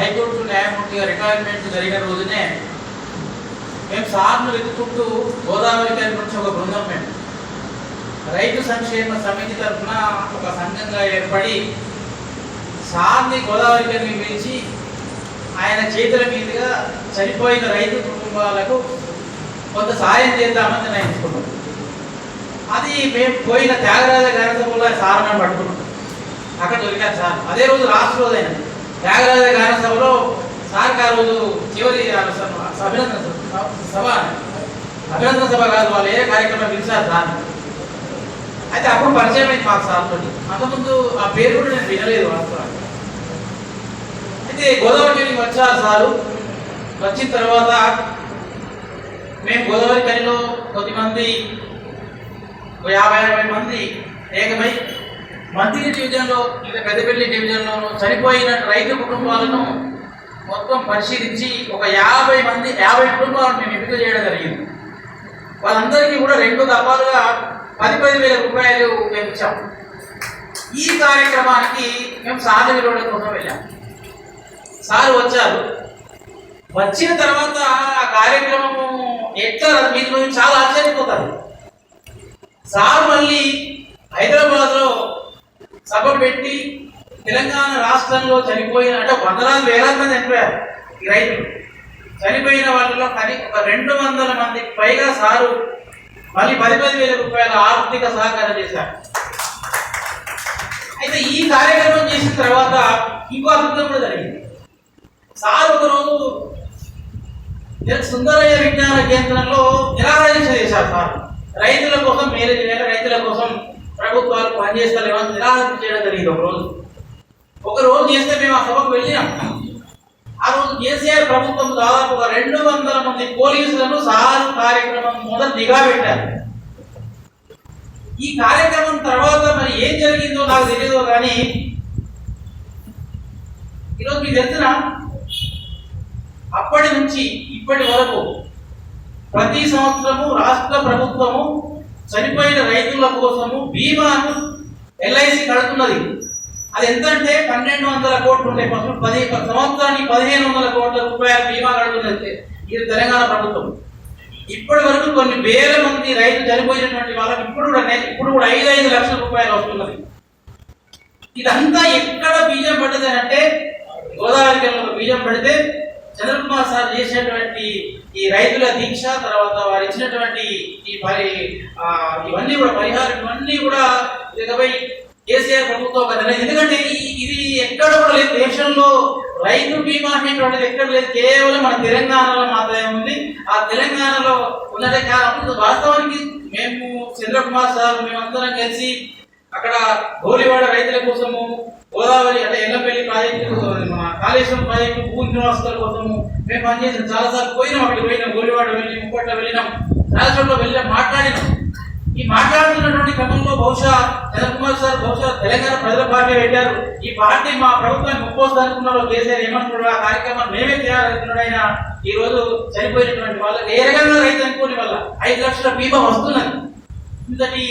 High court న్యాయమూర్తిగా retirement జరిగిన రోజునే మేము సార్ను వెతుక్కుంటూ గోదావరి గారి నుంచి ఒక బృందం మేము రైతు సంక్షేమ సమితి తరఫున ఒక సంఘంగా ఏర్పడి సార్ని గోదావరి గారిని పిలిచి ఆయన చేతుల మీదుగా చనిపోయిన రైతు కుటుంబాలకు కొంత సాయం చేద్దామని నిర్ణయించుకున్నాం. అది మేము పోయిన త్యాగరాజ గానసభలో సార్ మేము పట్టుకున్నాం. అక్కడ దొరికారు సార్. అదే రోజు లాస్ట్ రోజు అయిన త్యాగరాజ గానసభలో సార్కి ఆ రోజు చివరి అభినందన సభ కాదు, వాళ్ళు ఏ కార్యక్రమం పిలిచారు సార్. అయితే అప్పుడు పరిచయం అయింది మాకు సార్ తోటి. అంతకుముందు ఆ పేరు కూడా నేను వినలేదు వాస్తవానికి. అయితే గోదావరికి వచ్చారు సారు. వచ్చిన తర్వాత మేము గోదావరి కనిలో కొద్దిమంది 50-60 మంది ఏకమై మంత్రి డివిజన్లో ఇంకా పెద్దపల్లి డివిజన్లో చనిపోయిన రైతు కుటుంబాలను మొత్తం పరిశీలించి ఒక 50 కుటుంబాలను మేము ఎంపిక చేయడం జరిగింది. వాళ్ళందరికీ కూడా 2 దఫాలుగా 10,000 రూపాయలు మేము ఇచ్చాం. ఈ కార్యక్రమానికి మేము సార్ విలువల కోసం వెళ్ళాం. సార్ వచ్చారు. వచ్చిన తర్వాత ఆ కార్యక్రమము ఎట్లా మీరు చాలా ఆశ్చర్యపోతారు. సార్ మళ్ళీ హైదరాబాద్లో సభ పెట్టి తెలంగాణ రాష్ట్రంలో చనిపోయిన అంటే 100,000 మంది చనిపోయారు ఈ రైతులు. చనిపోయిన వాళ్ళలో ఒక 200 మందికి పైగా సారు మళ్ళీ 10,000 రూపాయల ఆర్థిక సహకారం చేశారు. అయితే ఈ కార్యక్రమం చేసిన తర్వాత ఇంకో అద్భుతం కూడా జరిగింది. సార్ ఒకరోజు సుందరయ్య విజ్ఞాన కేంద్రంలో నిరాదీక్ష చేశారు. సార్ రైతుల కోసం మేలు చేయాలి, రైతుల కోసం ప్రభుత్వాలు పనిచేస్తలేమని నిరాదీక్ష చేయడం జరిగింది. ఒక రోజు చేస్తే మేము ఆ సభకు వెళ్ళినాం. ఆ రోజు కేసీఆర్ ప్రభుత్వం దాదాపు 200 మంది పోలీసులను సార్ కార్యక్రమం మొదలు నిఘా పెట్టారు. ఈ కార్యక్రమం తర్వాత మరి ఏం జరిగిందో నాకు తెలియదు, కానీ ఈరోజు మీకు తెలిసిన అప్పటి నుంచి ఇప్పటి వరకు ప్రతి సంవత్సరము రాష్ట్ర ప్రభుత్వము చనిపోయిన రైతుల కోసము బీమాను ఎల్ఐసి కడుతున్నది. అది ఎంతంటే 1,200 కోట్లు ఉండే సంవత్సరానికి 1,500 కోట్ల రూపాయల బీమా కడుతున్నది ఇది తెలంగాణ ప్రభుత్వం. ఇప్పటి వరకు కొన్ని వేల మంది రైతులు చనిపోయినటువంటి వాళ్ళకి ఇప్పుడు కూడా 5 లక్షల రూపాయలు వస్తున్నది. ఇదంతా ఎక్కడ బీజం పడ్డది అంటే గోదావరి జిల్లాలో బీజం పడితే చంద్రకుమార్ సార్ చేసినటువంటి ఈ రైతుల దీక్ష, తర్వాత వారు ఇచ్చినటువంటి ఇవన్నీ కూడా పరిహారం ఇవన్నీ కూడా ఇకపై కేసీఆర్ ప్రభుత్వం ఒక నిర్ణయం. ఎందుకంటే ఇది ఎక్కడ కూడా లేదు దేశంలో. రైతు బీమా అనేటువంటిది ఎక్కడ లేదు, కేవలం మన తెలంగాణలో మాత్రమే ఉంది. ఆ తెలంగాణలో ఉన్నదే కాదు. వాస్తవానికి మేము చంద్రకుమార్ సార్ మేమందరం కలిసి అక్కడ గోలివాడ రైతుల కోసము, గోదావరి అంటే ఎల్లపల్లి ప్రాజెక్టు, కాళేశ్వరం ప్రాజెక్టు భూ నివాసాల కోసము మేము పనిచేసాం. చాలాసార్లు పోయినాం. అక్కడికి పోయినాం, గోలివాడ వెళ్ళి ముప్పట్ల వెళ్ళినాం, చాలా చోట్ల వెళ్ళి మాట్లాడినాం. ఈ మాట్లాడుతున్నటువంటి క్రమంలో బహుశా చంద్రకుమార్ సార్ తెలంగాణ ప్రజల పార్టీ పెట్టారు. ఈ పార్టీ మా ప్రభుత్వాన్ని ముప్పొస్తుంది అనుకున్నారో కేసీఆర్ ఏమనుకున్నాడు, ఆ కార్యక్రమాన్ని మేమే చేయాలనుకున్నాడు. ఆయన ఈ రోజు చనిపోయినటువంటి వాళ్ళకి ఏ రకంగా రైతు అనుకోని వల్ల 5 లక్షల బీమా వస్తున్నది. ఇంతటి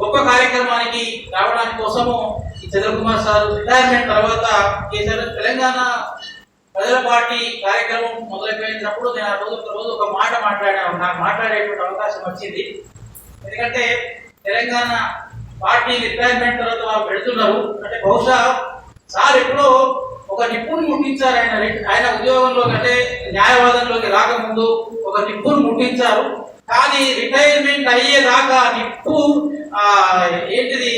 గొప్ప కార్యక్రమానికి రావడానికి కోసము ఈ చంద్రకుమార్ సార్ రిటైర్మెంట్ తర్వాత కేసీఆర్ తెలంగాణ ప్రజల పార్టీ కార్యక్రమం మొదలైపోయినప్పుడు నేను ఆ రోజు ఒక మాట మాట్లాడాను. నాకు మాట్లాడేటువంటి అవకాశం వచ్చింది. ఎందుకంటే తెలంగాణ పార్టీ రిటైర్మెంట్ తర్వాత వాళ్ళు పెడుతున్నారు అంటే బహుశా సార్ ఎప్పుడో ఒక నిప్పును ముట్టించారు. ఆయన ఉద్యోగంలోకి అంటే న్యాయవాదంలోకి రాకముందు ఒక నిప్పును ముట్టించారు. కానీ రిటైర్మెంట్ అయ్యేదాకా నిప్పు ఏంటిది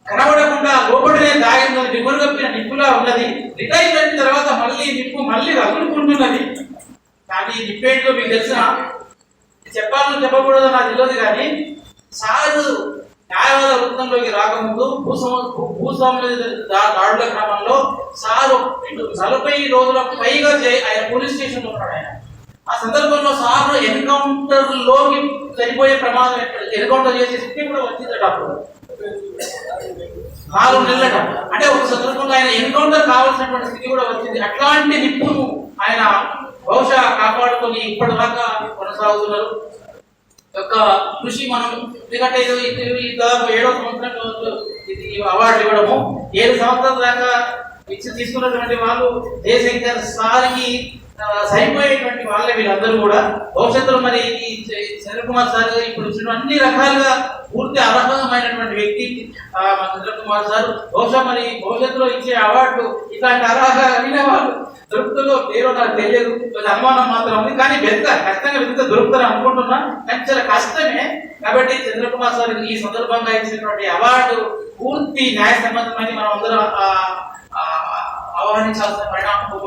కనబడకుండా లోపలనే దాగిందని నిపురుగప్పిన నిప్పులా ఉన్నది. రిటైర్మెంట్ తర్వాత మళ్ళీ నిప్పు మళ్ళీ రగులుకుంటున్నది. కానీ నిప్పేంటో మీకు తెలిసిన చెప్పాలని చెప్పకూడదు నాకు తెలియదు, కానీ సారు న్యాయవాద వృత్తంలోకి రాకముందు భూస్వాముల దాడుల క్రమంలో సారు 40 రోజులకు పైగా ఆయన పోలీస్ స్టేషన్లో ఉన్నాడు. ఆయన ఆ సందర్భంలో సార్ ఎన్కౌంటర్ లోకి చనిపోయే ప్రమాదం ఎన్కౌంటర్ చేసే స్థితి కూడా వచ్చిందట. అప్పుడు 4 నెలలట. అంటే ఒక సందర్భంలో ఆయన ఎన్కౌంటర్ కావాల్సినటువంటి స్థితి కూడా వచ్చింది. అట్లాంటి నిప్పును ఆయన బహుశా కాపాడుకొని ఇప్పటిదాకా కొనసాగుతున్నారు. యొక్క కృషి మనం ఎందుకంటే దాదాపు 7వ సంవత్సరం అవార్డు ఇవ్వడము, 7 సంవత్సరాల దాకా ఇచ్చి తీసుకున్నటువంటి వాళ్ళు జయశంకర్ సార్కి సరిపోయేటువంటి వాళ్ళే వీళ్ళందరూ కూడా. భవిష్యత్తులో మరి ఈ చంద్రకుమార్ సార్ ఇప్పుడు వచ్చిన అన్ని రకాలుగా పూర్తి అర్హమైనటువంటి వ్యక్తి మా చంద్రకుమార్ సార్. బహుశా మరి భవిష్యత్తులో ఇచ్చే అవార్డు ఇట్లాంటి అర్హమైన వాళ్ళు దొరుకుతుందో పేరు నాకు తెలియదు, అనుమానం మాత్రం ఉంది. కానీ ఖచ్చితంగా వెతుకుతే దొరుకుతారు అనుకుంటున్నా, కానీ చాలా కష్టమే. కాబట్టి చంద్రకుమార్ సార్ ఈ సందర్భంగా ఇచ్చినటువంటి అవార్డు పూర్తి న్యాయ సంబంధమని మనం అందరం ఆహ్వానించాల్సిన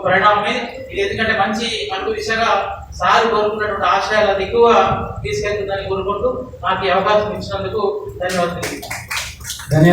పరిణామమే ఇది. ఎందుకంటే మంచి దిశగా సార్ కోరుకున్నటువంటి ఆశయాలు అది ఎక్కువ తీసుకెళ్తుందని కోరుకుంటూ నాకు ఈ అవకాశం ఇచ్చినందుకు ధన్యవాదాలు.